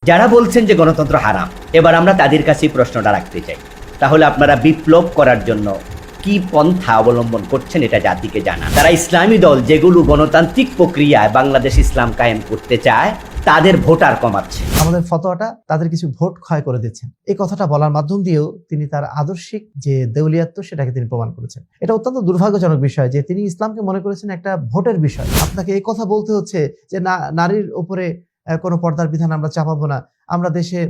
যারা বলছেন যে গণতন্ত্র হারাম, এবার আমরা তাদের কাছেই প্রশ্নটা রাখতে চাই, তাহলে আপনারা বিপ্লব করার জন্য কি পন্থা অবলম্বন করছেন এটা জাতিকে জানান। তারা ইসলামী দল যেগুলো গণতান্ত্রিক প্রক্রিয়ায় বাংলাদেশ ইসলাম কায়েম করতে চায় তাদের ভোটার কমাচ্ছে। আমাদের ফতোয়াটা তাদের কিছু ভোট ক্ষয় করে দিচ্ছেন, এই কথাটা বলার মাধ্যম দিয়েও তিনি তার আদর্শিক যে দেউলিয়াত্ব সেটাকে তিনি প্রমাণ করেছেন। এটা অত্যন্ত দুর্ভাগ্যজনক বিষয় যে তিনি ইসলামকে মনে করেছেন একটা ভোটের বিষয়। আপনাকে এই কথা বলতে হচ্ছে যে নারীর উপরে কোনো পর্দার বিধান আমরা চাপাবো না, আমরা দেশে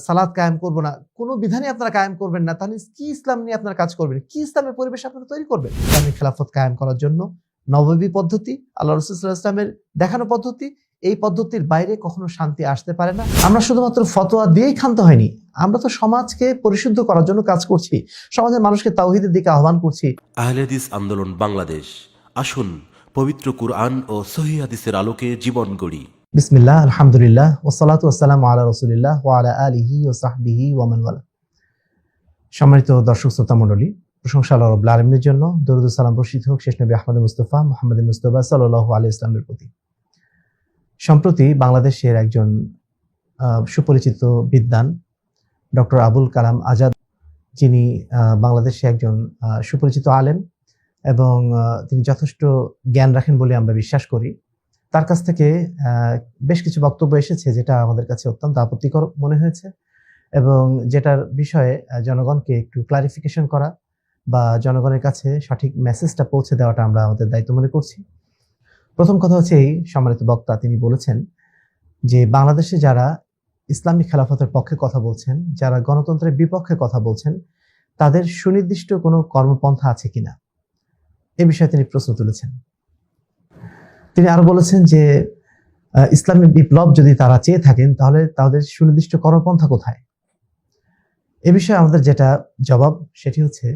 সালাত কায়েম করবো না, কোনো বিধানই আপনারা কায়েম করবেন না, তাহলে কি ইসলাম নিয়ে আপনারা কাজ করবেন, কি ইসলামের পরিবেশ আপনারা তৈরি করবেন? ইসলামী খেলাফত কায়েম করার জন্য নববী পদ্ধতি, আল্লাহ রাসূল সাল্লাল্লাহু আলাইহি ওয়াসাল্লামের দেখানো পদ্ধতি, এই পদ্ধতির বাইরে কখনো শান্তি আসতে পারে না। আমরা শুধুমাত্র ফতোয়া দিয়েই ক্ষান্ত হয়নি, আমরা তো সমাজকে পরিশুদ্ধ করার জন্য কাজ করছি, সমাজের মানুষকে তাওহীদের দিকে আহ্বান করছি। আহলে হাদিস আন্দোলন বাংলাদেশ, আসুন পবিত্র কুরআন ও সহিহ হাদিসের আলোকে জীবন গড়ি। বিসমিল্লাহ, আলহামদুলিল্লাহ, ওয়াসসালাতু ওয়াসসালামু আলা রাসূলিল্লাহ ওয়া আলা আলিহি ওয়া সাহবিহি ওয়া মান ওয়ালা। সম্মানিত দর্শক শ্রোতা মণ্ডলী, প্রশংসা আল্লাহ রাব্বুল আলামিনের জন্য, দরুদ ও সালাম বর্ষিত হোক শেষ নবী আহমদ মুস্তাফা মুহাম্মদ মুস্তাফা সাল্লাল্লাহু আলাইহি ওয়াসাল্লামের প্রতি। সম্প্রতি বাংলাদেশের একজন সুপরিচিত বিদ্বান ডক্টর আবুল কালাম আজাদ, যিনি বাংলাদেশে একজন সুপরিচিত আলেম এবং তিনি যথেষ্ট জ্ঞান রাখেন বলে আমরা বিশ্বাস করি, তার কাছ থেকে বেশ কিছু বক্তব্য এসেছে যেটা আমাদের কাছে অত্যন্ত আপত্তিকর মনে হয়েছে এবং যেটার বিষয়ে জনগণকে একটু ক্লারিফিকেশন করা বা জনগণের কাছে সঠিক মেসেজটা পৌঁছে দেওয়াটা আমরা আমাদের দায়িত্ব মনে করছি। প্রথম কথা হচ্ছে, এই সম্মানিত বক্তা তিনি বলেছেন যে বাংলাদেশে যারা ইসলামী খেলাফতের পক্ষে কথা বলছেন, যারা গণতন্ত্রের বিপক্ষে কথা বলছেন, তাদের সুনির্দিষ্ট কোনো কর্মপন্থা আছে কিনা, এ বিষয়ে তিনি প্রশ্ন তুলেছেন। তিনি আরো বলেছেন যে ইসলামী বিপ্লব যদি তারা চেয়ে থাকেন তাহলে তাদের সুনির্দিষ্ট কর্মপন্থা কোথায়। এ বিষয়ে আমাদের যেটা জবাব সেটি হচ্ছে,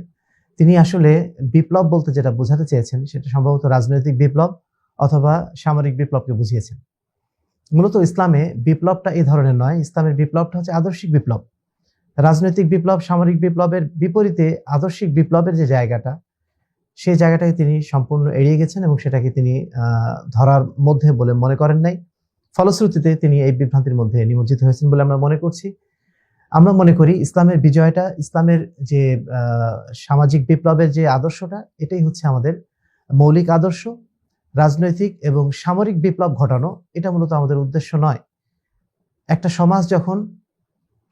তিনি আসলে বিপ্লব বলতে যেটা বোঝাতে চেয়েছেন সেটা সম্ভবত রাজনৈতিক বিপ্লব অথবা সামরিক বিপ্লবকে বুঝিয়েছেন। মূলত ইসলামে বিপ্লবটা এই ধরনের নয়, ইসলামের বিপ্লবটা হচ্ছে আদর্শিক বিপ্লব। রাজনৈতিক বিপ্লব, সামরিক বিপ্লবের বিপরীতে আদর্শিক বিপ্লবের যে জায়গাটা, সেই জায়গাটাকে তিনি সম্পূর্ণ এড়িয়ে গেছেন এবং সেটাকে তিনি ধরার মধ্যে বলে মনে করেন নাই। ফলশ্রুতিতে তিনি এই বিভ্রান্তির মধ্যে নিমজ্জিত হয়েছেন বলে আমরা মনে করছি। আমরা মনে করি ইসলামের বিজয়টা, ইসলামের যে সামাজিক বিপ্লবের যে আদর্শটা, এটাই হচ্ছে আমাদের মৌলিক আদর্শ। রাজনৈতিক এবং সামরিক বিপ্লব ঘটানো এটা মূলত আমাদের উদ্দেশ্য নয়। একটা সমাজ যখন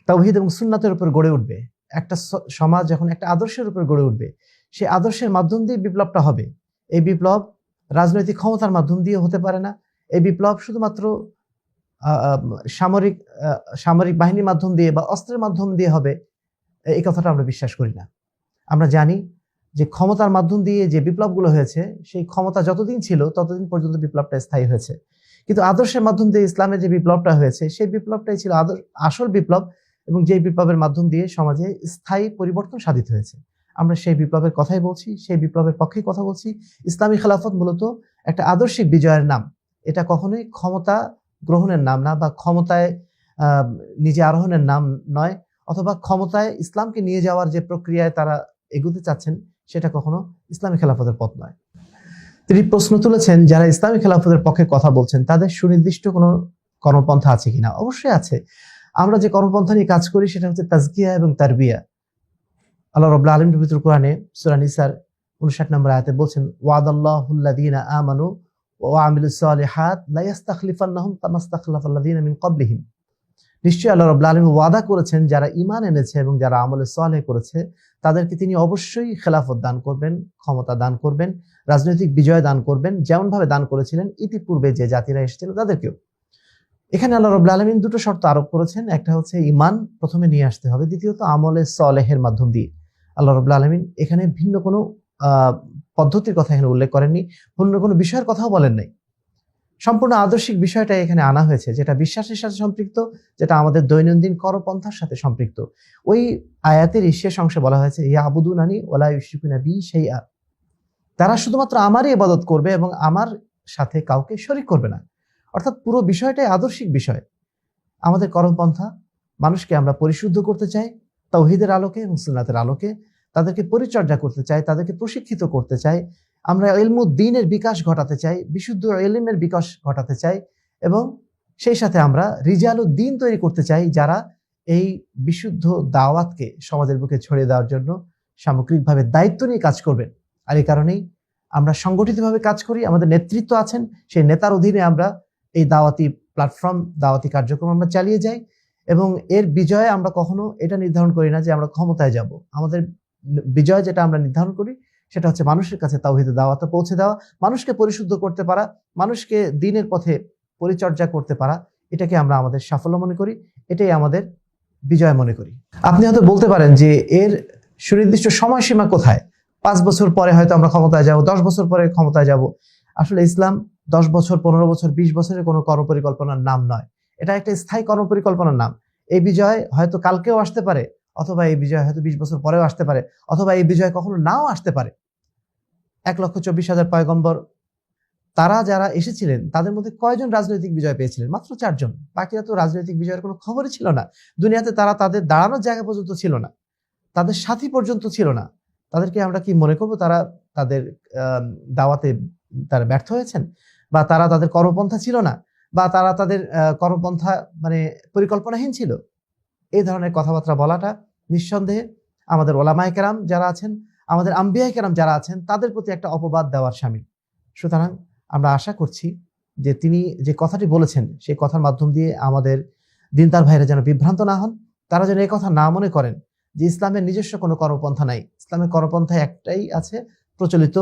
তাওহীদ এবং সুন্নাতের উপর গড়ে উঠবে, একটা সমাজ যখন একটা আদর্শের উপর গড়ে উঠবে, সেই আদর্শের মাধ্যম দিয়ে বিপ্লবটা হবে। এই বিপ্লব রাজনৈতিক ক্ষমতার মাধ্যম দিয়ে হতে পারে না। এই বিপ্লব শুধুমাত্র সামরিক বাহিনীর মাধ্যম দিয়ে বা অস্ত্রের মাধ্যম দিয়ে হবে, এই কথাটা আমরা বিশ্বাস করি না। আমরা জানি যে ক্ষমতার মাধ্যম দিয়ে যে বিপ্লবগুলো হয়েছে, সেই ক্ষমতা যতদিন ছিল ততদিন পর্যন্ত বিপ্লবটা স্থায়ী হয়েছে, কিন্তু আদর্শের মাধ্যম দিয়ে ইসলামের যে বিপ্লবটা হয়েছে সেই বিপ্লবটাই ছিল আসল বিপ্লব এবং যে বিপ্লবের মাধ্যম দিয়ে সমাজে স্থায়ী পরিবর্তন সাধিত হয়েছে। আমরা সেই বিপ্লবের কথাই বলছি, সেই বিপ্লবের পক্ষেই কথা বলছি। ইসলামী খেলাফত মূলত একটা আদর্শিক বিজয়ের নাম, এটা কখনোই ক্ষমতা গ্রহণের নাম না বা ক্ষমতায় নিজে আরোহণের নাম নয়, অথবা ক্ষমতায় ইসলামকে নিয়ে যাওয়ার যে প্রক্রিয়ায় তারা এগুতে চাচ্ছেন সেটা কখনো ইসলামী খেলাফতের পথ নয়। তিনি প্রশ্ন তুলেছেন যারা ইসলামী খেলাফতের পক্ষে কথা বলছেন তাদের সুনির্দিষ্ট কোনো কর্মপন্থা আছে কিনা। অবশ্যই আছে। আমরা যে কর্মপন্থা নিয়ে কাজ করি সেটা হচ্ছে তাজকিয়া এবং তারবিয়া। আল্লাহ রাব্বুল আলামিন পবিত্র কোরআনে সূরা নিসার 59 নম্বর আয়াতে বলছেন, ওয়াদাল্লাহুল্লাযীনা আমানু ওয়া আমিলুস সালিহাত লা ইস্তাখলিফান্নাহুম কামা ইস্তাখলাফাল্লাযীনা মিন ক্বাবলিহিম। নিশ্চয়ই আল্লাহ রাব্বুল আলামিন ওয়াদা করেছেন যারা ঈমান এনেছে এবং যারা আমলে সালেহ করেছে তাদেরকে তিনি অবশ্যই খেলাফত দান করবেন, ক্ষমতা দান করবেন, রাজনৈতিক বিজয় দান করবেন, যেমন ভাবে দান করেছিলেন ইতিপূর্বে যে জাতিরা এসেছিল তাদেরকেও। এখানে আল্লাহ রাব্বুল আলামিন দুটো শর্ত আরোপ করেছেন। একটা হচ্ছে ঈমান প্রথমে নিয়ে আসতে হবে, দ্বিতীয়ত আমলে সালেহের মাধ্যম দিয়ে। আল্লাহ রাব্বুল আলামিন এখানে ভিন্ন কোনো পদ্ধতির কথা এখানে উল্লেখ করেননি, ভিন্ন কোনো বিষয়ের কথাও বলেন নাই। সম্পূর্ণ আদর্শিক বিষয়টা এখানে আনা হয়েছে, যেটা বিশ্বাসের সাথে সম্পৃক্ত, যেটা আমাদের দৈনন্দিন কর্মপন্থার সাথে সম্পৃক্ত। ওই আয়াতের শেষ অংশে বলা হয়েছে, ইয়াবুদুনানি ওয়ালা ইউশরিকুনা বি শাইআ, তারা শুধুমাত্র আমারই ইবাদত করবে এবং আমার সাথে কাউকে শরীক করবে না। অর্থাৎ পুরো বিষয়টাই আদর্শিক বিষয়। আমাদের কর্মপন্থা, মানুষকে আমরা পরিশুদ্ধ করতে চাই তাওহীদের আলোকে এবং সুন্নাতের আলোকে, তাদেরকে পরিচর্যা করতে চাই, তাদেরকে প্রশিক্ষিত করতে চাই, আমরা ইলমুদ্দিনের বিকাশ ঘটাতে চাই, বিশুদ্ধ ইলমের বিকাশ ঘটাতে চাই এবং সেই সাথে আমরা রিজালুদ্দিন তৈরি করতে চাই, যারা এই বিশুদ্ধ দাওয়াতকে সমাজের বুকে ছড়িয়ে দেওয়ার জন্য সামগ্রিকভাবে দায়িত্ব নিয়ে কাজ করবেন। আর এই কারণেই আমরা সংগঠিতভাবে কাজ করি, আমাদের নেতৃত্ব আছেন, সেই নেতার অধীনে আমরা এই দাওয়াতি প্ল্যাটফর্ম, দাওয়াতি কার্যক্রম আমরা চালিয়ে যাই। এবং এর বিজয়ে আমরা কখনো এটা নির্ধারণ করি না যে আমরা ক্ষমতায় যাব। আমাদের বিজয় যেটা আমরা নির্ধারণ করি সেটা হচ্ছে মানুষের কাছে তাওহীদের দাওয়াতটা পৌঁছে দেওয়া, মানুষকে পরিশুদ্ধ করতে পারা, মানুষকে দ্বীনের পথে পরিচর্যা করতে পারা। এটাকে আমরা আমাদের সাফল্য মনে করি, এটাই আমাদের বিজয় মনে করি। আপনি হয়তো বলতে পারেন যে এর সুনির্দিষ্ট সময়সীমা কোথায়? 5 বছর পরে হয়তো আমরা ক্ষমতায় যাব, 10 বছর পরে ক্ষমতায় যাব। আসলে ইসলাম 10 বছর, 15 বছর, 20 বছরের কোনো কর্মপরিকল্পনার নাম নয়। এটা একটা স্থায়ী কর্মপরিকল্পনার নাম। এই বিজয় হয়তো কালকেও আসতে পারে, অথবা এই বিজয় হয়তো 20 বছর পরেও আসতে পারে, অথবা এই বিজয় কখনো নাও আসতে পারে। 1,24,000 পয়গম্বর, তারা যারা এসেছিলেন তাদের মধ্যে কয়জন রাজনৈতিক বিজয় পেয়েছিলেন? মাত্র 4 জন। বাকিরা তো রাজনৈতিক বিজয়ের কোনো খবরই ছিল না। দুনিয়াতে তারা তাদের দাঁড়ানোর জায়গা পর্যন্ত ছিল না, তাদের সাথী পর্যন্ত ছিল না। তাদেরকে আমরা কি মনে করবো তারা তাদের দাওয়াতে তারা ব্যর্থ হয়েছেন, বা তারা তাদের কর্মপন্থা ছিল না, বা তারা তাদের কর্মপন্থা মানে পরিকল্পনাহীন ছিল? এই ধরনের কথাবার্তা বলাটা নিঃসন্দেহে আমাদের ওলামায়ে কেরাম যারা আছেন, আমাদের আম্বিয়ায়ে কেরাম যারা আছেন, তাদের প্রতি একটা অপবাদ দেওয়ার শামিল। সুতরাং আমরা আশা করছি যে তিনি যে কথাটি বলেছেন সেই কথার মাধ্যম দিয়ে আমাদের দিনদার ভাইরা যেন বিভ্রান্ত না হন, তারা যেন এই কথা না মনে করেন যে ইসলামের নিজস্ব কোনো কর্মপন্থা নাই। ইসলামের কর্মপন্থা একটাই আছে, প্রচলিত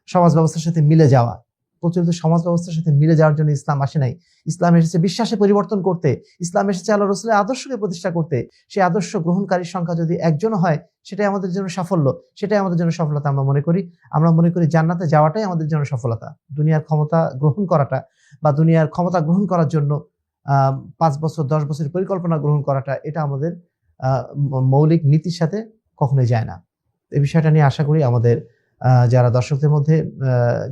সমাজ ব্যবস্থার সাথে মিলে যাওয়া। প্রচলিত সমাজ ব্যবস্থার সাথে মিলে যাওয়ার জন্য ইসলাম আসে নাই। ইসলাম এসেছে বিশ্বাসে পরিবর্তন করতে, ইসলাম এসেছে আল্লাহ রাসূলের আদর্শকে প্রতিষ্ঠা করতে। সেই আদর্শ গ্রহণকারীর সংখ্যা যদি একজনও হয়, সেটাই আমাদের জন্য সাফল্য, সেটাই আমাদের জন্য সফলতা। আমরা মনে করি জান্নাতে যাওয়াটাই আমাদের জন্য সফলতা। দুনিয়ার ক্ষমতা গ্রহণ করাটা, বা দুনিয়ার ক্ষমতা গ্রহণ করার জন্য 5 বছর 10 বছরের পরিকল্পনা গ্রহণ করাটা, এটা আমাদের মৌলিক নীতির সাথে কখনোই যায় না। এই বিষয়টা নিয়ে আশা করি আমাদের যারা দর্শকদের মধ্যে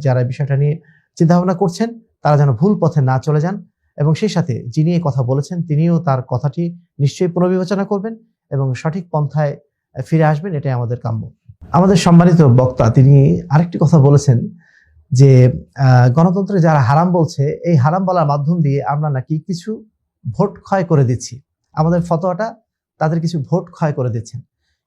যারা এই বিষয়টা নিয়ে চিন্তা ভাবনা করছেন, তারা যেন ভুল পথে না চলে যান, এবং সেই সাথে যিনি এই কথা বলেছেন তিনিও তার কথাটি নিশ্চয়ই পুনর্বিবেচনা করবেন এবং সঠিক পন্থায় ফিরে আসবেন, এটাই আমাদের কাম্য। আমাদের সম্মানিত বক্তা তিনি আরেকটি কথা বলেছেন যে গণতন্ত্রে যারা হারাম বলছে, এই হারাম বলার মাধ্যম দিয়ে আমরা নাকি কিছু ভোট ক্ষয় করে দিচ্ছি। আমাদের ফতোয়াটা তাদের কিছু ভোট ক্ষয় করে দিচ্ছেন।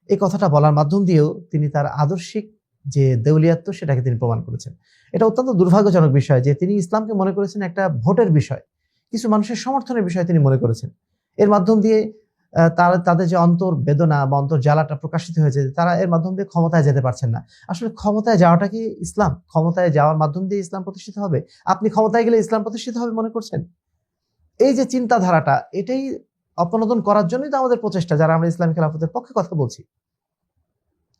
এই কথাটা বলার মাধ্যম দিয়েও তিনি তার আদর্শিক যে দেউলিয়াত্ব সেটাকে তিনি প্রমাণ করেছেন। এটা অত্যন্ত দুর্ভাগ্যজনক বিষয় যে তিনি ইসলামকে মনে করেছেন একটা ভোটের বিষয়, কিছু মানুষের সমর্থনের বিষয় তিনি মনে করেছেন। এর মাধ্যম দিয়ে তাদের যে অন্তর বেদনা বা অন্তর জ্বালাটা প্রকাশিত হয়েছে, তারা এর মাধ্যম দিয়ে ক্ষমতায় যেতে পারছেন না। আসলে ক্ষমতায় যাওয়াটা কি ইসলাম? ক্ষমতায় যাওয়ার মাধ্যম দিয়ে ইসলাম প্রতিষ্ঠিত হবে? আপনি ক্ষমতায় গেলে ইসলাম প্রতিষ্ঠিত হবে মনে করছেন? এই যে চিন্তাধারাটা, এটাই অপনোদন করার জন্যই তো আমাদের প্রচেষ্টা, যারা আমরা ইসলামী খেলাফতের পক্ষে কথা বলছি।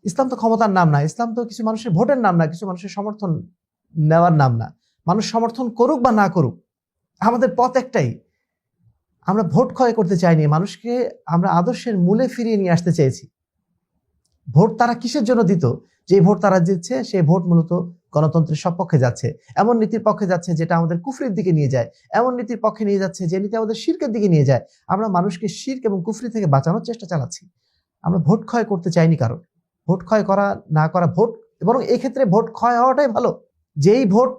ইসলাম তো ক্ষমতার নাম না, ইসলাম তো কিছু মানুষের ভোটের নাম না, কিছু মানুষের সমর্থন নেওয়ার নাম না। মানুষ সমর্থন করুক বা না করুক, আমাদের পথ একটাই। আমরা ভোট ক্ষয় করতে চাইনি, মানুষকে আমরা আদর্শের মূলে ফিরিয়ে নিয়ে আসতে চেয়েছি। ভোট তারা কিসের জন্য দিত? যে ভোট তারা দিচ্ছে সেই ভোট মূলত গণতন্ত্রের সপক্ষে যাচ্ছে, এমন নীতির পক্ষে যাচ্ছে যেটা আমাদের কুফরির দিকে নিয়ে যায়, এমন নীতির পক্ষে নিয়ে যাচ্ছে যে নীতি আমাদের শিরকের দিকে নিয়ে যায়। আমরা মানুষকে শিরক এবং কুফরি থেকে বাঁচানোর চেষ্টা চালাচ্ছি। আমরা ভোট ক্ষয় করতে চাইনি কারণ। ভোট ক্ষয় করা না করা ভোট, বরং এই ক্ষেত্রে ভোট ক্ষয় হওয়াটাই ভালো। যেই ভোট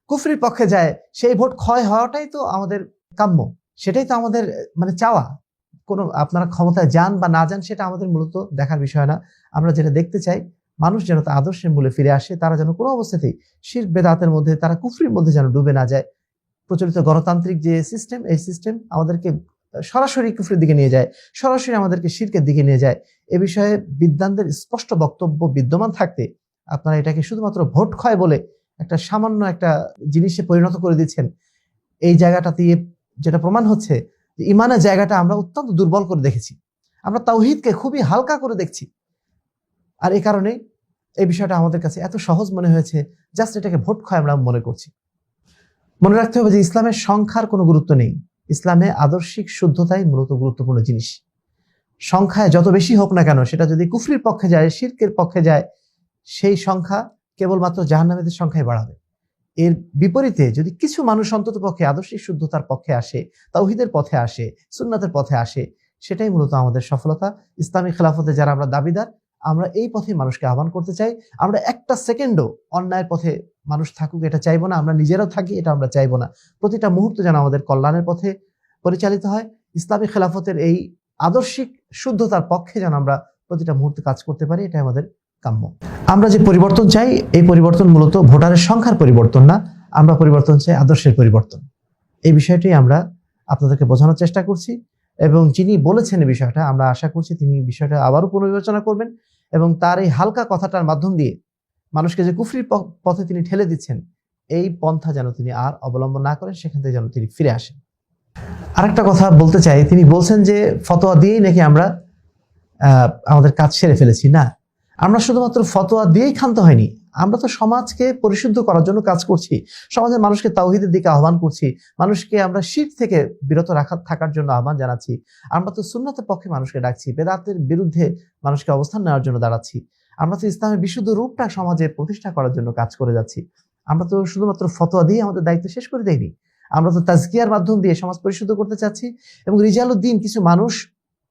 কুফরির পক্ষে যায় সেই ভোট ক্ষয় হওয়াটাই তো আমাদের কাম্য, সেটাই তো আমাদের মানে চাওয়া। কোনো আপনারা ক্ষমতায় যান বা না যান সেটা আমাদের মূলত দেখার বিষয় না। আমরা যেটা দেখতে চাই, মানুষ যেন তার আদর্শের মূলে ফিরে আসে, তারা যেন কোনো অবস্থাতেই শিরক বেদাতের মধ্যে, তারা কুফরির মধ্যে যেন ডুবে না যায়। প্রচলিত গণতান্ত্রিক যে সিস্টেম, এই সিস্টেম আমাদেরকে সরাসরি কুফরির দিকে নিয়ে যায়, সরাসরি আমাদেরকে শিরকের দিকে নিয়ে যায়। এ বিষয়ে বিদ্বানদের স্পষ্ট বক্তব্য বিদ্যমান থাকতে আপনারা এটাকে শুধুমাত্র ভোট ক্ষয় বলে একটা সামান্য একটা জিনিসে পরিণত করে দিচ্ছেন। এই জায়গাটা দিয়ে যেটা প্রমাণ হচ্ছে যে ইমানের জায়গাটা আমরা অত্যন্ত দুর্বল করে দেখেছি, আমরা তাওহীদকে খুবই হালকা করে দেখছি। আর এই কারণে এই বিষয়টা আমাদের কাছে এত সহজ মনে হয়েছে, জাস্ট এটাকে ভোট ক্ষয় আমরা মনে করছি। মনে রাখতে হবে যে ইসলামের সংখ্যার কোনো গুরুত্ব নেই, ইসলামে আদর্শিক শুদ্ধতাই মূলত গুরুত্বপূর্ণ জিনিস। সংখ্যায় যত বেশি হোক না কেন, সেটা যদি কুফরির পক্ষে যায়, শিরকের পক্ষে যায়, সেই সংখ্যা কেবলমাত্র জাহান্নামীদের সংখ্যাই বাড়াবে। এর বিপরীতে যদি কিছু মানুষ অন্তত পক্ষে আদর্শিক শুদ্ধতার পক্ষে আসে, তাওহীদের পথে আসে, সুন্নাতের পথে আসে, সেটাই মূলত আমাদের সফলতা। ইসলামী খেলাফতে যারা আমরা দাবিদার, আমরা এই পথে মানুষকে আহ্বান করতে চাই। আমরা একটা সেকেন্ডও অন্যায়ের পথে মানুষ থাকুক এটা চাইবো না, আমরা নিজেরাও থাকি এটা আমরা চাইবো না। প্রতিটা মুহূর্ত যেন আমাদের কল্যাণের পথে পরিচালিত হয়। ইসলামী খেলাফতের এই আদর্শিক শুদ্ধতার পক্ষে যেন আমরা প্রতিটা মুহূর্তে কাজ করতে পারি, এটাই আমাদের কাম্য। আমরা যে পরিবর্তন চাই, এই পরিবর্তন মূলত ভোটারের সংখ্যার পরিবর্তন না, আমরা পরিবর্তন চাই আদর্শের পরিবর্তন। এই বিষয়টি আমরা আপনাদেরকে বোঝানোর চেষ্টা করছি, এবং যিনি বলেছেন এই বিষয়টা, আমরা আশা করছি তিনি বিষয়টা আবারও পুনর্বিবেচনা করবেন, এবং তার এই হালকা কথাটার মাধ্যম দিয়ে মানুষকে যে কুফরির পথে তিনি ঠেলে দিচ্ছেন, এই পন্থা যেন তিনি আর অবলম্বন না করেন, সেখান থেকে যেন তিনি ফিরে আসেন। আরেকটা কথা বলতে চাই, তিনি বলছেন যে ফতোয়া দিয়েই নাকি আমরা আমাদের কাজ সেরে ফেলেছি। না, আমরা শুধুমাত্র ফতোয়া দিয়েই ক্ষান্ত হয়নি, আমরা তো সমাজকে পরিশুদ্ধ করার জন্য কাজ করছি, সমাজের মানুষকে তাওহীদের দিকে আহ্বান করছি, মানুষকে আমরা শিরক থেকে বিরত থাকার জন্য আহ্বান জানাচ্ছি, আমরা তো সুন্নতের পক্ষে মানুষকে ডাকছি, বেদাতের বিরুদ্ধে মানুষকে অবস্থান নেওয়ার জন্য দাঁড়াচ্ছি, আমরা তো ইসলামের বিশুদ্ধ রূপটা সমাজে প্রতিষ্ঠা করার জন্য কাজ করে যাচ্ছি। আমরা তো শুধুমাত্র ফতোয়া দিয়ে আমাদের দায়িত্ব শেষ করে দেইনি, আমরা তো তাজকিয়ার মাধ্যম দিয়ে সমাজ পরিশুদ্ধ করতে চাচ্ছি, এবং রিজালুদ্দিন কিছু মানুষ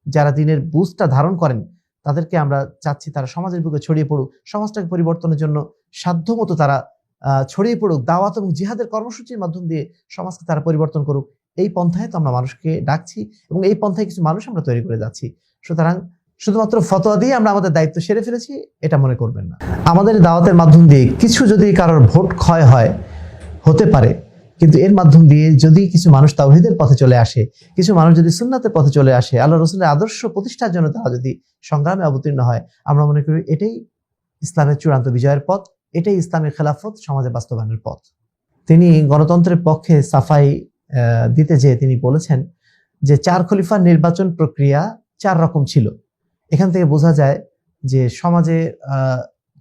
যারা দিনের বুঝটা ধারণ করেন তাদেরকে আমরা চাচ্ছি তারা সমাজের বুকে ছড়িয়ে পড়ুক, সমাজটাকে পরিবর্তনের জন্য সাধ্যমতো তারা ছড়িয়ে পড়ুক, দাওয়াত এবং জিহাদের কর্মসূচির মাধ্যম দিয়ে সমাজকে তারা পরিবর্তন করুক। এই পন্থায় তো আমরা মানুষকে ডাকছি, এবং এই পন্থায় কিছু মানুষ আমরা তৈরি করে যাচ্ছি। সুতরাং শুধুমাত্র ফতোয়া দিয়ে আমরা আমাদের দায়িত্ব সেরে ফেলেছি এটা মনে করবেন না। আমাদের দাওয়াতের মাধ্যম দিয়ে কিছু যদি কারোর ভোট ক্ষয় হয়, হতে পারে, কিন্তু এর মাধ্যম দিয়ে যদি কিছু মানুষ তাওহীদের পথে চলে আসে, কিছু মানুষ যদি সুন্নাতের পথে চলে আসে, আল্লাহ রাসূলের আদর্শ প্রতিষ্ঠার জন্য তারা যদি সংগ্রামে অবতীর্ণ হয়, আমরা মনে করি এটাই ইসলামের চূড়ান্ত বিজয়ের পথ, এটাই ইসলামের খেলাফত সমাজে বাস্তবায়নের পথ। তিনি গণতন্ত্রের পক্ষে সাফাই দিতে যেয়ে তিনি বলেছেন যে 4 খলিফার নির্বাচন প্রক্রিয়া 4 রকম ছিল। এখান থেকে বোঝা যায় যে সমাজে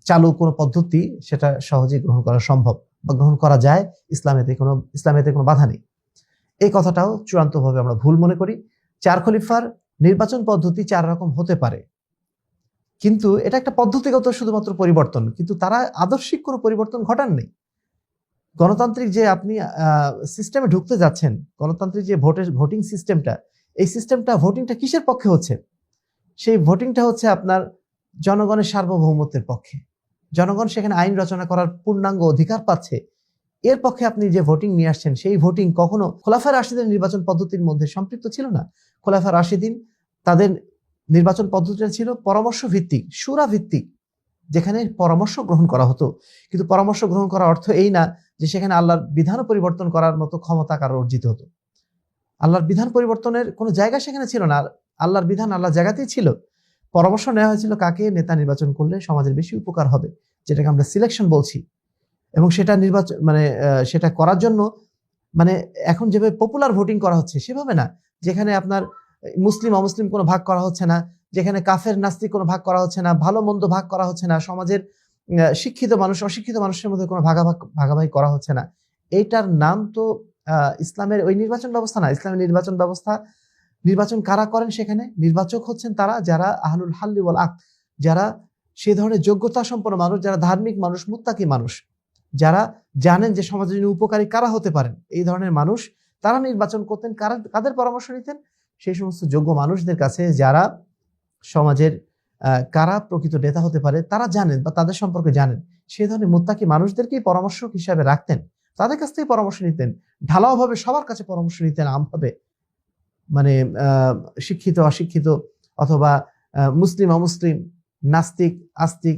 চালু কোনো পদ্ধতি সেটা সহজেই গ্রহণ করা সম্ভব বা গ্রহণ করা যায়, ইসলামেতে কোনো বাধা নেই। এই কথাটাও চূড়ান্তভাবে আমরা ভুল মনে করি। 4 খলিফার নির্বাচন পদ্ধতি 4 রকম হতে পারে, কিন্তু এটা একটা পদ্ধতিগত শুধুমাত্র পরিবর্তন, কিন্তু তারা আদর্শিক কোনো পরিবর্তন ঘটান নেই। গণতান্ত্রিক যে আপনি সিস্টেমে ঢুকতে যাচ্ছেন, গণতান্ত্রিক যে ভোটিং সিস্টেমটা, এই সিস্টেমটা ভোটিংটা কিসের পক্ষে হচ্ছে? সেই ভোটিংটা হচ্ছে আপনার জনগণের সার্বভৌমত্বের পক্ষে। জনগণ সেখানে আইন রচনা করার পূর্ণাঙ্গ অধিকার পাচ্ছে, এর পক্ষে আপনি যে ভোটিং নিয়ে আসছেন, সেই ভোটিং কখনো খোলাফা রাশিদের নির্বাচন পদ্ধতির মধ্যে সম্পৃক্ত ছিল না। খোলাফা রাশিদিন তাদের নির্বাচন পদ্ধতিটা ছিল পরামর্শ ভিত্তিক, শুরা ভিত্তিক, যেখানে পরামর্শ গ্রহণ করা হতো। কিন্তু পরামর্শ গ্রহণ করার অর্থ এই না যে সেখানে আল্লাহর বিধান পরিবর্তন করার মতো ক্ষমতা কারো অর্জিত হতো। আল্লাহর বিধান পরিবর্তনের কোনো জায়গা সেখানে ছিল না, আল্লাহর বিধান আল্লাহর জায়গাতেই ছিল। পরামর্শ নেওয়া হয়েছিল কাকে নেতা নির্বাচন করলে সমাজের বেশি উপকার হবে, যেটাকে আমরা সিলেকশন বলছি। এবং সেটা নির্বাচন সেটা করার জন্য এখন যেভাবে পপুলার ভোটিং করা হচ্ছে সেভাবে না, যেখানে আপনার মুসলিম অমুসলিম কোনো ভাগ করা হচ্ছে না, যেখানে কাফের নাস্তিক কোনো ভাগ করা হচ্ছে না, ভালো মন্দ ভাগ করা হচ্ছে না, সমাজের শিক্ষিত মানুষ অশিক্ষিত মানুষের মধ্যে কোনো ভাগাভাগি করা হচ্ছে না। এইটার নাম তো ইসলামের ওই নির্বাচন ব্যবস্থা না। ইসলামের নির্বাচন ব্যবস্থা, নির্বাচন কারা করেন সেখানে? নির্বাচক হচ্ছেন তারা যারা আহলুল হাল্লি ওয়াল আকদ, যারা সে ধরনের যোগ্যতা সম্পন্ন মানুষ, যারা ধার্মিক মানুষ, মুত্তাকি মানুষ, যারা জানেন যে সমাজের জন্য উপকারী কারা হতে পারেন, এই ধরনের মানুষ তারা নির্বাচন করতেন। কাদের পরামর্শ নিতেন? সেই সমস্ত যোগ্য মানুষদের কাছে যারা সমাজের কারা প্রকৃত নেতা হতে পারে তারা জানেন বা তাদের সম্পর্কে জানেন, সেই ধরনের মুত্তাকি মানুষদেরকেই পরামর্শক হিসাবে রাখতেন, তাদের কাছ থেকে পরামর্শ নিতেন, ঢালাওভাবে সবার কাছে পরামর্শ নিতেন আমভাবে। শিক্ষিত অশিক্ষিত অথবা মুসলিম অমুসলিম, নাস্তিক আস্তিক,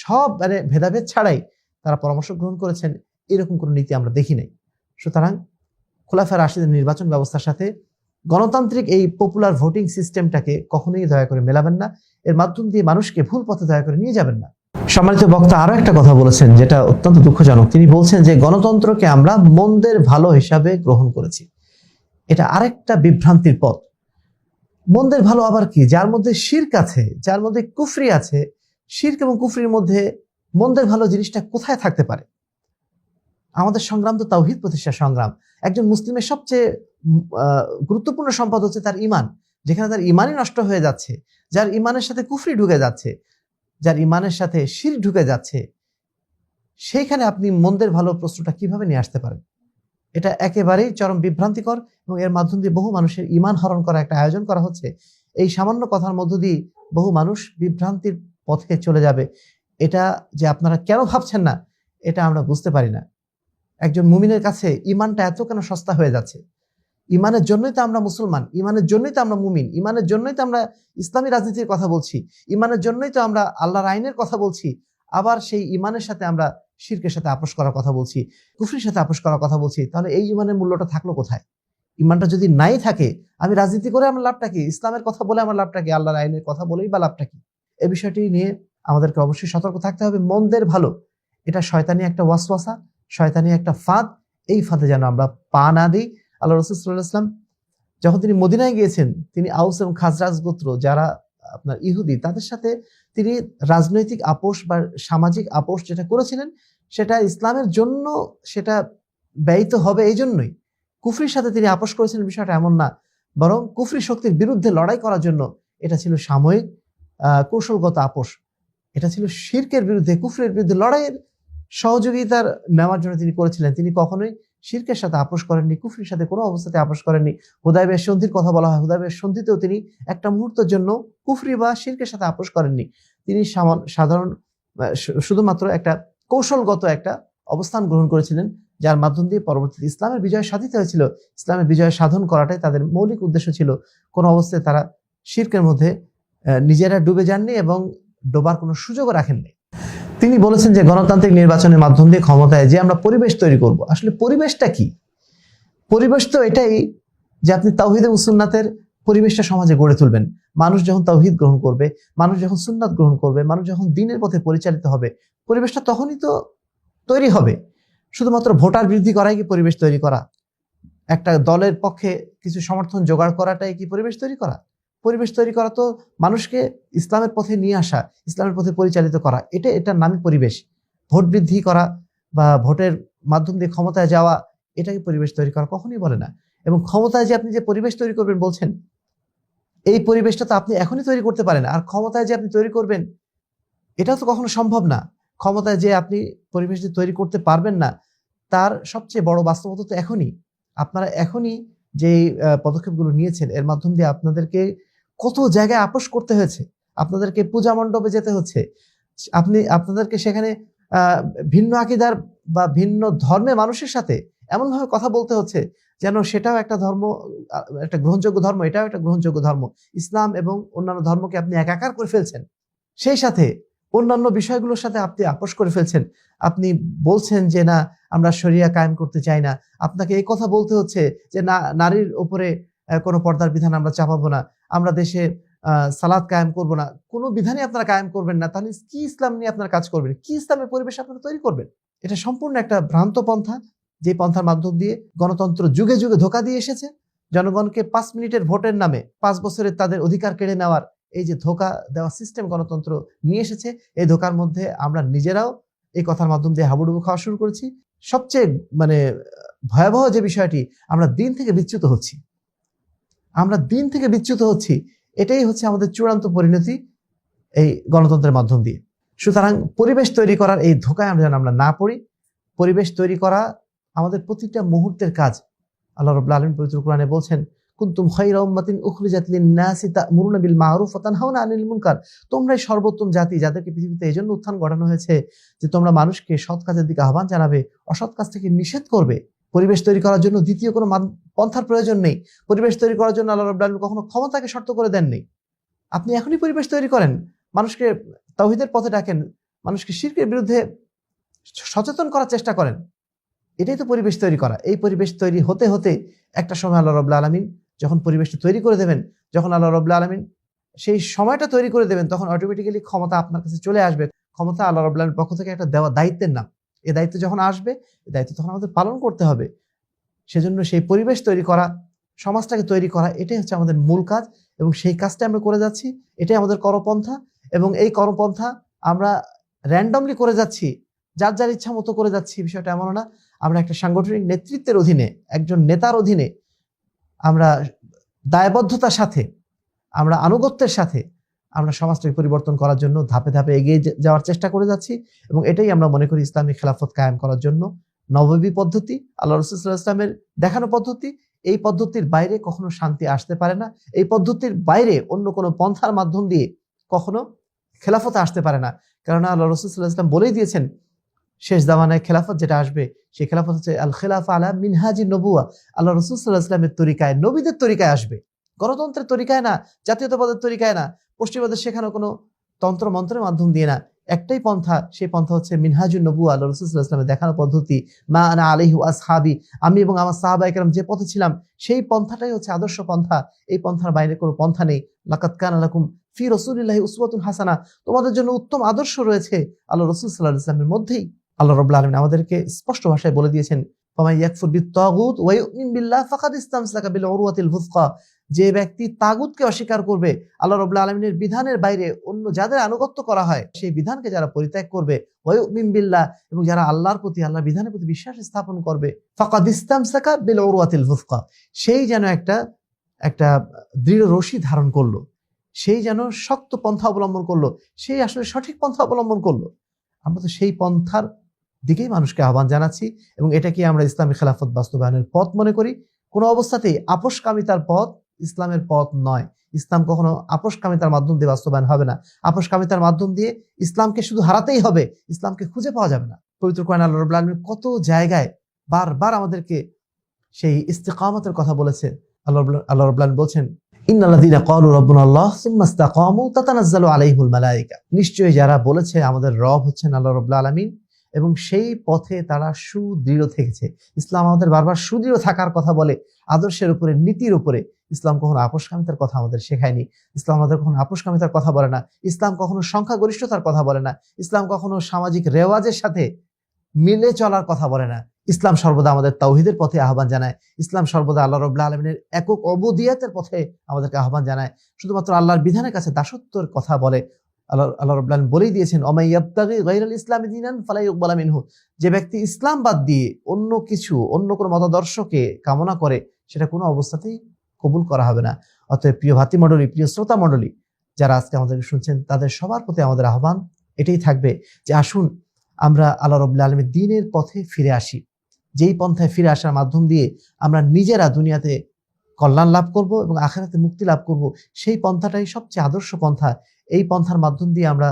সব ভেদাভেদ ছাড়াই তারা পরামর্শ গ্রহণ করেছেন, এরকম কোনো নীতি আমরা দেখি নাই। সুতরাং খোলাফা রাশিদের নির্বাচন ব্যবস্থার সাথে গণতান্ত্রিক এই পপুলার ভোটিং সিস্টেমটাকে কখনোই দয়া করে মেলাবেন না, এর মাধ্যম দিয়ে মানুষকে ভুল পথে দয়া করে নিয়ে যাবেন না। সম্মানিত বক্তা আরো একটা কথা বলেছেন যেটা অত্যন্ত দুঃখজনক। তিনি বলছেন যে গণতন্ত্রকে আমরা মন্দের ভালো হিসাবে গ্রহণ করেছি। এটা আরেকটা বিভ্রান্তির পথ। মন্দের ভালো আবার কি? যার মধ্যে শিরক আছে, যার মধ্যে কুফরি আছে, শিরক এবং কুফরির মধ্যে মন্দের ভালো জিনিসটা কোথায় থাকতে পারে? আমাদের সংগ্রাম তো তাওহীদ প্রতিষ্ঠার সংগ্রাম। একজন মুসলিমের সবচেয়ে গুরুত্বপূর্ণ সম্পদ হচ্ছে তার ঈমান। যেখানে তার ঈমানই নষ্ট হয়ে যাচ্ছে, যার ঈমানের সাথে কুফরি ঢুকে যাচ্ছে, যার ঈমানের সাথে শিরক ঢুকে যাচ্ছে, সেইখানে আপনি মন্দের ভালো প্রশ্নটা কিভাবে নিয়ে আসতে পারেন? এটা একেবারেই চরম বিভ্রান্তিকর, এবং এর মাধ্যম দিয়ে বহু মানুষের ঈমান হরণ করা একটা আয়োজন করা হচ্ছে। এই সামান্য কথার মধ্য দিয়ে বহু মানুষ বিভ্রান্তির পথে চলে যাবে। এটা যে আপনারা কেন ভাবছেন না, এটা আমরা বুঝতে পারি না। একজন মুমিনের কাছে ঈমানটা এত কেন সস্তা হয়ে যাচ্ছে? ইমানের জন্যই তো আমরা মুসলমান, ইমানের জন্যই তো আমরা মুমিন, ইমানের জন্যই তো আমরা ইসলামী রাজনীতির কথা বলছি, ইমানের জন্যই তো আমরা আল্লাহর আইনের কথা বলছি। আবার সেই ইমানের সাথে আমরা শিরকের সাথে আপোষ করার কথা বলছি, কুফরির সাথে আপোষ করার কথা বলছি। তাহলে এই ইমানের মূল্যটা থাকলো কোথায়? ইমানটা যদি নাই থাকে, আমি রাজনীতি করে আমার লাভটা কি? ইসলামের কথা বলে আমার লাভটা কি? আল্লাহর আইনের কথা বলেই বা লাভটা কি? এই বিষয়টি নিয়ে আমাদেরকে অবশ্যই সতর্ক থাকতে হবে। মন্দের ভালো, এটা শয়তানি একটা ওয়াসওয়াসা, শয়তানি একটা ফাঁদ। এই ফাঁদে যেন আমরা পা না দিই। আল্লাহ রাসূল সাল্লাল্লাহু আলাইহি ওয়াসাল্লাম যখন তিনি মদিনায় গিয়েছেন, তিনি আউস এবং খাজরাজ গোত্র যারা আপনার ইহুদি, তাদের সাথে তিনি রাজনৈতিক আপোষ বা সামাজিক আপোষ যেটা করেছিলেন, সেটা ইসলামের জন্য সেটা ব্যয়িত হবে এই জন্যই। কুফরির সাথে তিনি আপোষ করেছিলেন বিষয়টা এমন না, বরং কুফরি শক্তির বিরুদ্ধে লড়াই করার জন্য এটা ছিল সাময়িক কৌশলগত আপোষ। এটা ছিল শিরকের বিরুদ্ধে, কুফরের বিরুদ্ধে লড়াইয়ের সহযোগিতার নেওয়ার জন্য তিনি করেছিলেন। তিনি কখনোই শিরকের সাথে আপোষ করেননি, কুফরির সাথে কোনো অবস্থাতে আপোষ করেননি। হুদায়বিয়ার সন্ধির কথা বলা হয়, হুদায়বিয়ার সন্ধিতেও তিনি একটা মুহূর্তের জন্য কুফরি বা শিরকের সাথে আপোষ করেননি। তিনি সাধারণ শুধুমাত্র একটা কৌশলগত একটা অবস্থান গ্রহণ করেছিলেন, যার মাধ্যম দিয়ে পরবর্তীতে ইসলামের বিজয় সাধিত হয়েছিল। ইসলামের বিজয় সাধন করাটাই তাদের মৌলিক উদ্দেশ্য ছিল। কোনো অবস্থায় তারা শিরকের মধ্যে নিজেরা ডুবে যাননি এবং ডোবার কোনো সুযোগও রাখেননি। তিনি বলেছেন যে গণতান্ত্রিক নির্বাচনের মাধ্যম দিয়ে ক্ষমতায় যে আমরা পরিবেশ তৈরি করব। আসলে পরিবেশটা কি? পরিবেশ তো এটাই যে আপনি তাওহীদ এবং সুন্নাতের পরিবেশটা সমাজে গড়ে তুলবেন। মানুষ যখন তাওহীদ গ্রহণ করবে, মানুষ যখন সুন্নাত গ্রহণ করবে, মানুষ যখন দ্বীনের পথে পরিচালিত হবে, পরিবেশটা তখনই তো তৈরি হবে। শুধুমাত্র ভোটার বৃদ্ধি করাই কি পরিবেশ তৈরি করা? একটা দলের পক্ষে কিছু সমর্থন জোগাড় করাটাই কি পরিবেশ তৈরি করা? পরিবেশ তৈরি করা তো মানুষকে ইসলামের পথে নিয়ে আসা, ইসলামের পথে পরিচালিত করা, এটার নামই পরিবেশ। ভোট বৃদ্ধি করা বা ভোটের মাধ্যম দিয়ে ক্ষমতায় যাওয়া, এটাকে পরিবেশ তৈরি করা কখনোই বলে না। এবং ক্ষমতায় যে আপনি যে পরিবেশ তৈরি করবেন বলছেন, এই পরিবেশটা তো আপনি এখনই তৈরি করতে পারেন। আর ক্ষমতায় যে আপনি তৈরি করবেন, এটাও তো কখনো সম্ভব না। ক্ষমতায় যে আপনি পরিবেশ যে তৈরি করতে পারবেন না, তার সবচেয়ে বড় বাস্তবতা তো এখনই। আপনারা এখনই যে পদক্ষেপগুলো নিয়েছেন, এর মাধ্যম দিয়ে আপনাদেরকে কত জায়গায় আপোষ করতে হয়েছে, আপনাদেরকে পূজা মণ্ডপে যেতে হচ্ছে, আপনাদেরকে সেখানে ভিন্ন আকীদার বা ভিন্ন ধর্মের মানুষের সাথে এমনভাবে কথা বলতে হচ্ছে যেন সেটাও একটা ধর্ম, একটা গ্রহণযোগ্য ধর্ম, এটাও একটা গ্রহণযোগ্য ধর্ম। ইসলাম এবং অন্যান্য ধর্মকে আপনি একাকার করে ফেলছেন, সেই সাথে অন্যান্য বিষয়গুলোর সাথে আপনি আপোষ করে ফেলছেন। আপনি বলছেন যে না, আমরা শরিয়া কায়েম করতে চাই না। আপনাকে এই কথা বলতে হচ্ছে যে না, নারীর উপরে কোনো পর্দার বিধান আমরা চাপাবো না, আমরা দেশে সালাত কায়েম করব না, কোনো বিধানই আপনারা কায়েম করবেন না। তাহলে কি ইসলাম নিয়ে আপনারা কাজ করবেন? কি ইসলামের পরিবেশ আপনারা তৈরি করবেন? এটা সম্পূর্ণ একটা ভ্রান্ত পন্থা, যে পন্থার মাধ্যম দিয়ে গণতন্ত্র যুগে যুগে ধোঁকা দিয়ে এসেছে। জনগণকে 5 মিনিটের ভোটের নামে 5 বছরের তাদের অধিকার কেড়ে নেওয়ার এই যে ধোঁকা দেওয়া সিস্টেম গণতন্ত্র নিয়ে এসেছে, এই ধোঁকার মধ্যে আমরা নিজেরাও এই কথার মাধ্যম দিয়ে হাবুডুবু খাওয়া শুরু করেছি। সবচেয়ে ভয়াবহ যে বিষয়টি, আমরা দিন থেকে বিচ্যুত হচ্ছি, আমরা দিন থেকে বিচ্যুত হচ্ছি। এটাই হচ্ছে আমাদের চূড়ান্ত পরিণতি এই গণতন্ত্রের মাধ্যম দিয়ে। সুতরাং পরিবেশ তৈরি করার এই ধোঁকায় আমরা যেন আমরা না পড়ি। পরিবেশ তৈরি করা আমাদের প্রতিটা মুহূর্তের কাজ। আল্লাহ রাব্বুল আলামিন পবিত্র কোরআনে বলছেন, কুনতুম খায়রা উম্মাতিন উখরিজাত লিন-নাসি তা'মুরুনা বিল মা'রুফ ওয়া তানহাউনা আনিল মুনকার। তোমরাই সর্বোত্তম জাতি, যাদেরকে পৃথিবীতে এজন্য উত্থান ঘটানো হয়েছে যে তোমরা মানুষকে সৎ কাজের দিকে আহ্বান জানাবে, অসৎ কাজ থেকে নিষেধ করবে। পরিবেশ তৈরি করার জন্য দ্বিতীয় কোনো পন্থার প্রয়োজন নেই। পরিবেশ তৈরি করার জন্য আল্লাহ রাব্বুল আলামিন কখনো ক্ষমতাকে শর্ত করে দেননি। আপনি এখনই পরিবেশ তৈরি করেন, মানুষকে তাওহীদের পথে ডাকেন, মানুষকে শিরকের বিরুদ্ধে সচেতন করার চেষ্টা করেন। এটাই তো পরিবেশ তৈরি করা। এই পরিবেশ তৈরি হতে হতে একটা সময় আল্লাহ রাব্বুল আলামিন যখন পরিবেশটা তৈরি করে দেবেন, যখন আল্লাহ রাব্বুল আলামিন সেই সময়টা তৈরি করে দেবেন, তখন অটোমেটিক্যালি ক্ষমতা আপনার কাছে চলে আসবে। ক্ষমতা আল্লাহ রাব্বুল আলামিনের পক্ষ থেকে একটা দেওয়া দায়িত্বের নাম। এই দায়িত্ব যখন আসবে, এই দায়িত্ব তখন আমাদের পালন করতে হবে। সেজন্য সেই পরিবেশ তৈরি করা, সমাজটাকে তৈরি করা, এটাই হচ্ছে আমাদের মূল কাজ এবং সেই কাজটা আমরা করে যাচ্ছি। এটাই আমাদের কর্মপন্থা এবং এই কর্মপন্থা আমরা র্যান্ডমলি করে যাচ্ছি, যার যার ইচ্ছা মতো করে যাচ্ছি, বিষয়টা এমন না। আমরা একটা সাংগঠনিক নেতৃত্বের অধীনে, একজন নেতার অধীনে আমরা দায়বদ্ধতার সাথে, আমরা আনুগত্যের সাথে আমরা সমাজটাকে পরিবর্তন করার জন্য ধাপে ধাপে এগিয়ে যাওয়ার চেষ্টা করে যাচ্ছি এবং এটাই আমরা মনে করি ইসলামী খেলাফত কায়েম করার জন্য নববী পদ্ধতি, আল্লাহ রাসূল সাল্লাল্লাহু আলাইহি ওয়াসাল্লামের দেখানো পদ্ধতি। এই পদ্ধতির বাইরে কখনো শান্তি আসতে পারে না। এই পদ্ধতির বাইরে অন্য কোনো পন্থার মাধ্যম দিয়ে কখনো খেলাফত আসতে পারে না। কারণ আল্লাহ রাসূল সাল্লাল্লাহু আলাইহি ওয়াসাল্লাম বলেই দিয়েছেন, শেষ জামানায় খেলাফত যেটা আসবে, সেই খেলাফত হচ্ছে আল খেলাফা আলা মিনহাজি নবুয়া, আল্লাহ রাসূল সাল্লাল্লাহু আলাইহি ওয়াসাল্লামের তরিকায়, নবীদের তরিকায় আসবে, গণতন্ত্রের তরিকায় না, জাতীয়তাবাদের তরিকায় না, পশ্চিমাদের শেখানো কোনো তন্ত্র মন্ত্রের মাধ্যম দিয়ে না। একটাই পন্থা, সেই পন্থা হচ্ছে মিনহাজুন নবুয়া, আল্লাহ রাসূল সাল্লাল্লাহু আলাইহি ওয়াসাল্লামের দেখানো পদ্ধতি, মা আনা আলাইহি ওয়া আসহাবি, আমি এবং আমার সাহাবায়ে কেরাম যে পথে ছিলাম সেই পন্থাটাই হচ্ছে আদর্শ পন্থা। এই পন্থার বাইরে কোনো পন্থা নেই। লাকাদ কানা লাকুম ফি রাসূলিল্লাহি উসওয়াতুন হাসানা, তোমাদের জন্য উত্তম আদর্শ রয়েছে আল্লাহ রাসূল সাল্লাল্লাহু আলাইহি ওয়াসাল্লামের মধ্যেই। আল্লাহ রাব্বুল আলামিন আমাদেরকে স্পষ্ট ভাষায় বলে দিয়েছেন, ফামান ইয়াকফুর বিত-তাগুত ওয়া ইউমিন বিল্লাহ ফাকাদ ইসতামসাকা বিল উরওয়াতিল ফুসকা, যে ব্যক্তি তাগুতকে অস্বীকার করবে, আল্লাহ রাব্বুল আলামিনের বিধানের বাইরে অন্য যাদের আনুগত্য করা হয় সেই বিধানকে যারা পরিত্যাগ করবে, ওয়া ইউমিন বিল্লাহ, এবং যারা আল্লাহর প্রতি, আল্লাহর বিধানের প্রতি বিশ্বাস স্থাপন করবে, ফাকাদ ইসতামসাকা বিল উরওয়াতিল ফুসকা, সেই যেন একটা দৃঢ় রশি ধারণ করলো, সেই যেন শক্ত পন্থা অবলম্বন করলো, সেই আসলে সঠিক পন্থা অবলম্বন করলো। আমরা তো সেই পন্থার দিকেই মানুষকে আহ্বান জানাচ্ছি, এবং এটাকে আমরা ইসলামী খেলাফত বাস্তবায়নের পথ মনে করি। কোনো অবস্থাতেই আপোষকামিতার পথ ইসলামের পথ নয়। ইসলাম কখনো আপোষকামিতার মাধ্যম দিয়ে বাস্তবায়ন হবে না। আপোষকামিতার মাধ্যম দিয়ে ইসলামকে শুধু হারাতেই হবে, ইসলামকে খুঁজে পাওয়া যাবে না। পবিত্র কোরআন আল্লাহ রাব্বুল আলামিন কত জায়গায় বারবার আমাদেরকে সেই ইস্তিকামতের কথা বলেছে। আল্লাহ রাব্বুল আলামিন বলছেন, ইন্নাল্লাযীনা ক্বালু রাব্বুনাল্লাহ সুম্মা ইসতাকামু তাতানাজ্জালু আলাইহিমুল মালায়েকা, নিশ্চয়ই যারা বলেছে আমাদের রব হচ্ছেন আল্লাহ রাব্বুল আলামিন এবং সেই পথে তারা সুদৃঢ় থেকেছে। ইসলাম আমাদের বারবার সুদৃঢ় থাকার কথা বলে, আদর্শের উপরে, নীতির উপরে। ইসলাম কখনো আপোষকামিতার কথা আমাদের শেখায়নি। ইসলাম আমাদের কখনো আপোষকামিতার কথা বলে না। ইসলাম কখনো সংখ্যাগরিষ্ঠতার কথা বলে না। ইসলাম কখনো সামাজিক রেওয়াজের সাথে মিলে চলার কথা বলে না। ইসলাম সর্বদা আমাদের তাওহীদের পথে আহ্বান জানায়। ইসলাম সর্বদা আল্লাহ রাব্বুল আলামিনের একক উবুদিয়তের পথে আমাদেরকে আহ্বান জানায়। শুধুমাত্র আল্লাহর বিধানের কাছে দাসত্বের কথা বলে। আল্লাহ রাব্বুল আলামিন বলেই দিয়েছেন, ওমাই ইয়াবতাগি গায়রাল ইসলামি দীনান ফালা ইউকবালা মিনহু, যে ব্যক্তি ইসলাম বাদ দিয়ে অন্য কিছু, অন্য কোনো মতাদর্শকে কামনা করে, সেটা কোনো অবস্থাতেই কবুল করা হবে না। অতএব প্রিয় ভাতৃমণ্ডলী, প্রিয় শ্রোতা মণ্ডলী, যারা আজকে আমাদেরকে শুনছেন, তাদের সবার প্রতি আমাদের আহ্বান এটাই থাকবে যে আসুন আমরা আল্লাহ রাব্বুল আলামিনের দ্বীনের পথে ফিরে আসি। যেই পন্থায় ফিরে আসার মাধ্যম দিয়ে আমরা নিজেরা দুনিয়াতে কল্যাণ লাভ করব এবং আখিরাতে মুক্তি লাভ করব, সেই পন্থাটাই সবচেয়ে আদর্শ পন্থা। এই পন্থার মাধ্যম দিয়ে আমরা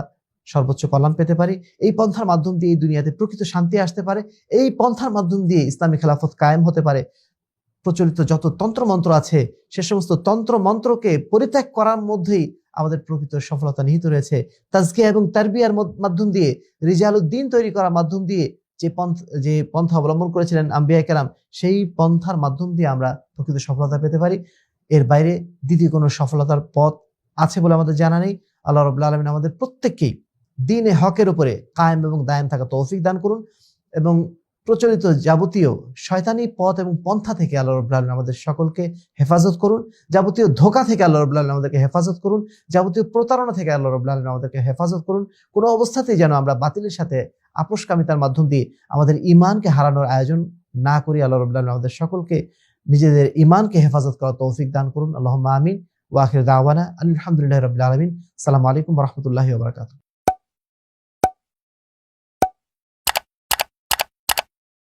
সর্বোচ্চ কল্যাণ পেতে পারি। এই পন্থার মাধ্যম দিয়ে এই দুনিয়াতে প্রকৃত শান্তি আসতে পারে। এই পন্থার মাধ্যম দিয়ে ইসলামী খেলাফত কায়েম হতে পারে। প্রচলিত যত তন্ত্রমন্ত্র আছে, সে সমস্ত তন্ত্রমন্ত্রকে পরিত্যাগ করার মধ্যেই আমাদের প্রকৃত সফলতা নিহিত রয়েছে। তাজকিয়া এবং তারবিয়ার মাধ্যম দিয়ে, রিজালউদ্দিন তৈরি করার মাধ্যম দিয়ে যে পন্থা অবলম্বন করেছিলেন আম্বিয়া কেরাম, সেই পন্থার মাধ্যম দিয়ে আমরা প্রকৃত সফলতা পেতে পারি। এর বাইরে দ্বিতীয় কোনো সফলতার পথ আছে বলে আমাদের জানা নেই। আল্লাহ রাব্বুল আলামিন আমাদের প্রত্যেককেই দ্বীনে হকের উপরে কায়েম এবং দায়েম থাকা তৌফিক দান করুন, এবং প্রচলিত যাবতীয় শয়তানি পথ এবং পন্থা থেকে আল্লাহ রাব্বুল আলামিন আমাদের সকলকে হেফাজত করুন। যাবতীয় ধোঁকা থেকে আল্লাহ রাব্বুল আলামিন আমাদেরকে হেফাজত করুন। যাবতীয় প্রতারণা থেকে আল্লাহ রাব্বুল আলামিন আমাদেরকে হেফাজত করুন। কোনো অবস্থাতেই যেন আমরা বাতিলের সাথে আপোষকামিতার মাধ্যম দিয়ে আমাদের ঈমানকে হারানোর আয়োজন না করি। আল্লাহ রাব্বুল আলামিন আমাদের সকলকে নিজেদের ঈমানকে হেফাজত করার তৌফিক দান করুন। আল্লাহুম্মা আমিন। ওয়া আখিরু দাওয়ানা আলহামদুলিল্লাহি রাব্বিল আলামিন। আসসালামু আলাইকুম ওয়া রাহমাতুল্লাহি ওয়া বারাকাতুহু।